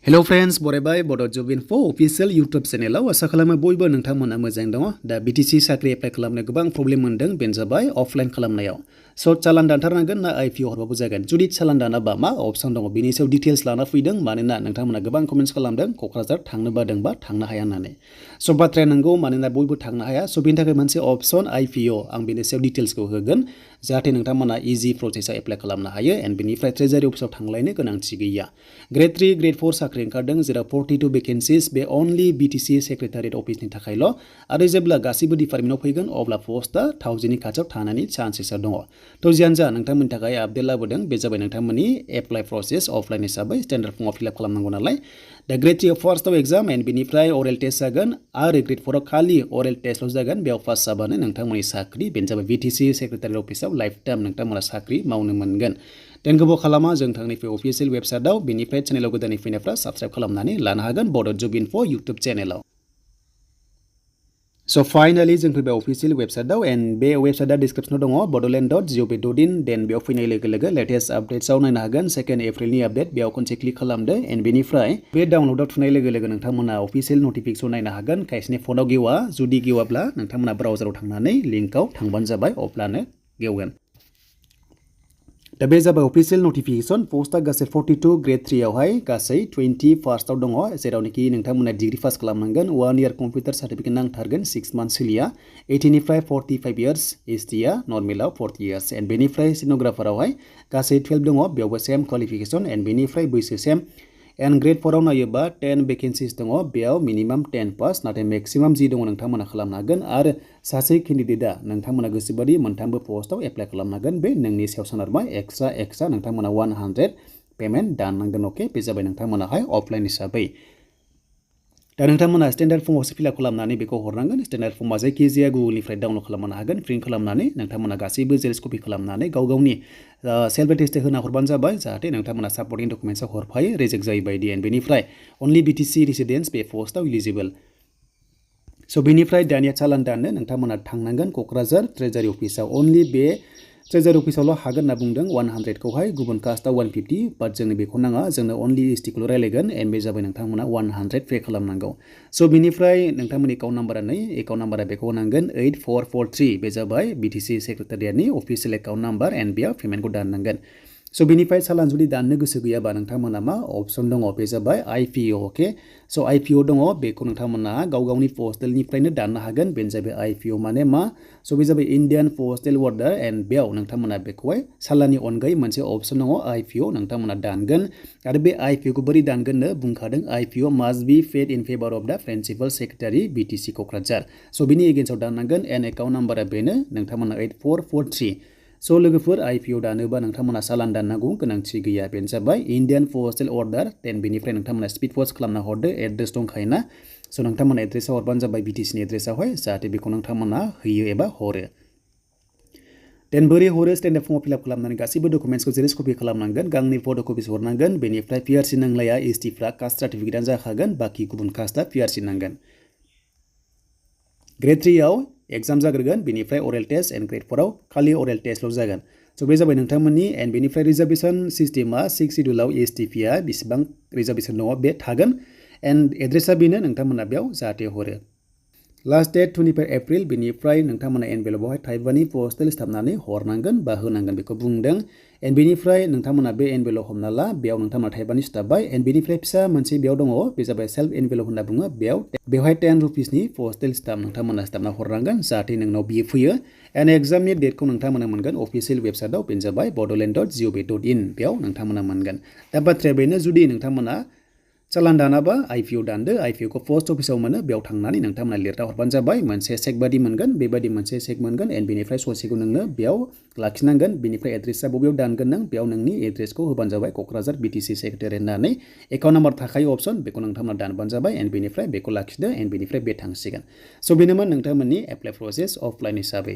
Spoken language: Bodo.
Hello friends, बरायबाय Bodo Gr.4 official YouTube channel आसा खालामो बयबो नोंथांमोना मोजां दङ दा BTC साख्रि एप्लाइ खालामनो गोबां प्रब्लेम मोनदों बेनो जाबाय अफलाइन खालामनायाव चालान दानथारनांगोन ना IPO हरबाबो जागोन जुदि चालान दानाबा मा अपसन दङ बेनि सायाव डिटेल्स लाना फैदों मानोना नोंथांमोना गोबां कमेन्ट्स खालामदों क'क्राझार थांनो बादोंबा थांनो हाया होननानै बाथ्राया नंगौ मानोना बयबो थांनो हाया बेनि थाखाय मोनसे अपसन IPO आं बेनि सायाव डिटेल्सखौ होगोन जाहाथे नोंथांमोना इजि प्रसेसआव एप्लाइ खालामनो हायो एन्ड बेनिफ्राय ट्रेजारि अफिसाव थांलायनो गोनांथि गैया Gr.3 Gr.4 साख्रि ओंखारदों जेराव 42 वेकेन्सिस बे अनलि BTC सेक्रेटारियेट अफिसनि थाखायल' आरो जेब्ला गासैबो डिपार्टमेन्टआव फैगोन अब्ला पस्टआ 1000नि खाथियाव थानायनि चान्सेसआ दङ जियानो जा नोंथांमोननि थाखाय आपडेट लाबोदों बे जाबाय नोंथांमोननि एप्लाइ प्रसेस अफलाइन हिसाबै स्टेन्डार्ड फर्मआव फिलआप खालामनांगौ नालाय दा Gr.3 आव फार्स्टआव एग्जाम एन्ड बेनिफ्राय अरेल टेस्ट जागोन आरो Gr.4 आव खालि अरेल टेस्टल' जागोन बेयाव पास जाबानो नोंथांमोननि साख्रि बेनो जाबाय BTC सेक्रेटारियेट अफिसाव लाइफ टाइम नोंथांमोना साख्रि मावनो मोनगोन देन गोबाव खालामा जों थांनि अफिसियेल वेबसाइटआव बेनिफ्राय चेनेलाव गोदानै फैनायफ्रा साबस्क्राइब खालामनानै लानो हागोन Bodo Gr.4 YouTube चेनेलाव फाइनाली जों फैबाय अफिसियेल वेबसाइटआव एन्ड बे वेबसाइटआ डिसक्रिप्शनाव दङ bodoland.gov.in देन बेयाव फैनाय लोगो लोगो लेटेस्ट आपडेट्सआव नायनो हागोन 2 एप्रिलनि आपडेट बेयाव खनसे क्लिक खालामदो एन्ड बेनिफ्राय बे डाउनल'डआव थुनाय लोगो लोगो नोंथांमोना अफिसियेल नटिफिकेसन नायनो हागोन खायसेनि फनाव गेवा जुदि गेवाब्ला नोंथांमोना ब्राउजाराव थांनानै लिंकआव थांबानो जाबाय अब्लानो गेवगोन दा बे जाबाय अफिसियेल नटिफिकेसन पस्टआ गासै 42 Gr.3 आवहाय गासै 20 फार्स्टआव दङ जेरावनोखि नोंथांमोना डिग्री पास खालामनांगोन 1 इयार कम्पिउटार सार्टिफिकेट नांथारगोन 6 मान्थ सोलिया 18 निफ्राय 45 इयार्स एसटीआ नर्मेलाव 40 इयार्स एन्ड बेनिफ्राय स्टेनोग्राफारावहाय गासै 12 दङ बेयावबो सेम क्वालिफिकेशन एन्ड बेनिफ्राय बैसो सेम एन्ड Gr.4 आव नायोबा 10 वेकेन्सिस दङ बेयाव मिनिमाम 10 पास नाथाय मेक्सिमाम जि दङ नोंथांमोना खालामनो हागोन आरो सासे केन्डिडेटआ नोंथांमोना गोसोबादि मोनथामबो पस्टआव एप्लाइ खालामनो हागोन बे नोंनि सायाव सोनारबाय एक्सट्रा नोंथांमोना 100 पेमेन्ट दाननांगोन अके बे जाबाय नोंथांमोनाहाय अफलाइन हिसाबै दा नोंथांमोना स्टेन्डार्ड फर्मआवसो फिलआप खालामनानै बेखौ हरनांगोन स्टेन्डार्ड फर्मआ जायखिजाया गुगोलनिफ्राय डाउनलड खालामनो हागोन प्रिन्ट खालामनानै नोंथांमोना गासैबो जेरक्स कपि खालामनानै गावनि सेल्फ एटेस्टेड होना हरबानो जाबाय जाहाथे नोंथांमोना सापर्टिं डकुमेन्ट्सआव हरफायो रिजेक्ट जायै बायदि एन्ड बेनिफ्राय अनलि BTC रेसिडेन्स बे पस्टआव इलिजिबल बेनिफ्राय दानिया चालान दाननो नोंथांमोना थांनांगोन क'क्राझार ट्रेजारि अफिसाव अनलि बे ट्रेजारि अफिसावल' हागोन होनना बुंदों 100 खौहाय गुबुन कास्टआव 150 बाट जोंनो बेखौ नाङा जोंनो अनलि ST खौल' रायलायगोन एन्ड बे जाबाय नोंथांमोना 100 पे खालामनांगौ बेनिफ्राय नोंथांमोननि एकाउन्ट नाम्बारा एकाउन्ट नाम्बारा बेखौ होनांगोन 8443 बे जाबाय BTC सेक्रेटारियेटनि अफिसियेल एकाउन्ट नाम्बार एन्ड बेयाव पेमेन्टखौ दाननांगोन बेनिफ्राय चालान जुदि दाननो गोसो गैयाबा नोंथांमोना मा अपसन दङ बे जाबाय IPO अके IPO दङ बेखौ नोंथांमोना गावनि पस्टेलनिफ्रायनो दाननो हागोन बेनो जाबाय IPO माने मा बे जाबाय इन्डियान पस्टेल अर्डार एन्ड बेयाव नोंथांमोना बेखौहाय चालाननि अनगायै मोनसे अपसन दङ IPO नोंथांमोना दानगोन आरो बे IPO खौ बोरै दानगोननो बुंखादों IPO mast be paid in favour of द प्रिन्सिपाल सेक्रेटारि BTC क'क्राझार बेनि एगेन्स्टआव दाननांगोन एन्ड एकाउन्ट नाम्बारा बेनो नोंथांमोना 8443 लोगोफोर IPO दानोबा नोंथांमोना चालान दाननांगौ गोनांथि गैया बेनो जाबाय इन्डियान पस्टेल अर्डार देन बेनिफ्राय नोंथांमोना स्पिड पस्ट खालामना हरदो एड्रेस दंखायोना नोंथांमोना एड्रेसाव हरबानो जाबाय BTCनि एड्रेसावहाय जाहाथे बेखौ नोंथांमोना होयो एबा हरो देन बोरै हरो स्टेन्डार्ड फर्मआव फिलआप खालामनानै गासैबो डकुमेन्ट्सखौ जेरक्स कपि खालामनांगोन गांनै फट' कपिस हरनांगोन बेनिफ्राय PRC नांलाया STफ्रा कास्ट सार्टिफिकेटआनो जाखागोन बाखि गुबुन कास्टआ PRC नांगोन Gr.3 आव एग्जाम जाग्रोगोन बेनिफ्राय अरेल टेस्ट एन्ड Gr.4 आव खालि अरेल टेस्टल' जागोन बे जाबाय नोंथांमोननि एन्ड बेनिफ्राय रिजार्भेसन सिस्टेमा 6 सिड्युलाव STPआ बेसेबां रिजार्भेसन दङ बे थागोन एन्ड एड्रेसा बेनो नोंथांमोना बेयाव जाहाथे हरो लास्ट डेट 25 एप्रिल बेनिफ्राय नोंथांमोना एनभेलपआवहाय थाइबानि पस्टेल सिथाबनानै हरनांगोन बा होनांगोन बेखौ बुंदों एन्ड बेनिफ्राय नोंथांमोना बे एनभेलप हमना ला बेयाव नोंथांमोना थाइबानि सिथाबबाय एन्ड बेनिफ्राय फिसा मोनसे बेयाव दङ बे जाबाय सेल्फ एनभेलप होनना बुङो बेवहाय 10 रुपिसनि पस्टेल सिथाब नोंथांमोना सिथाबना हरनांगोन जाहाथे नोंनाव बियो फैयो एन्ड एग्जामनि डेटखौ नोंथांमोना मोनगोन अफिसियेल वेबसाइटआव बेनो जाबाय bodoland.gov.in बेयाव नोंथांमोना मोनगोन दा बाथ्राया बेनो जुदि नोंथांमोना चालान दानाबा IPO दानदो IPO खौ पस्ट अफिसाव मोनो बेयाव थांनानै नोंथांमोना लिरना हरबानो जाबाय मोनसे चेक बादि मोनगोन बेबादि मोनसे चेक मोनगोन एन्ड बेनिफ्राय ससेखौ नोंनो बेयाव लाखिनांगोन बेनिफ्राय एड्रेसा बबेयाव दानगोन नों बेयाव नोंनि एड्रेसखौ होबानो जाबाय क'क्राझार BTC सेक्रेटारियेट होननानै एकाउन्ट नाम्बार थाखायो अपसन बेखौ नोंथांमोना दानबानो जाबाय एन्ड बेनिफ्राय बेखौ लाखिदो एन्ड बेनिफ्राय बे थांसिगोन बेनोमोन नोंथांमोननि एप्लाइ प्रसेस अफलाइन हिसाबै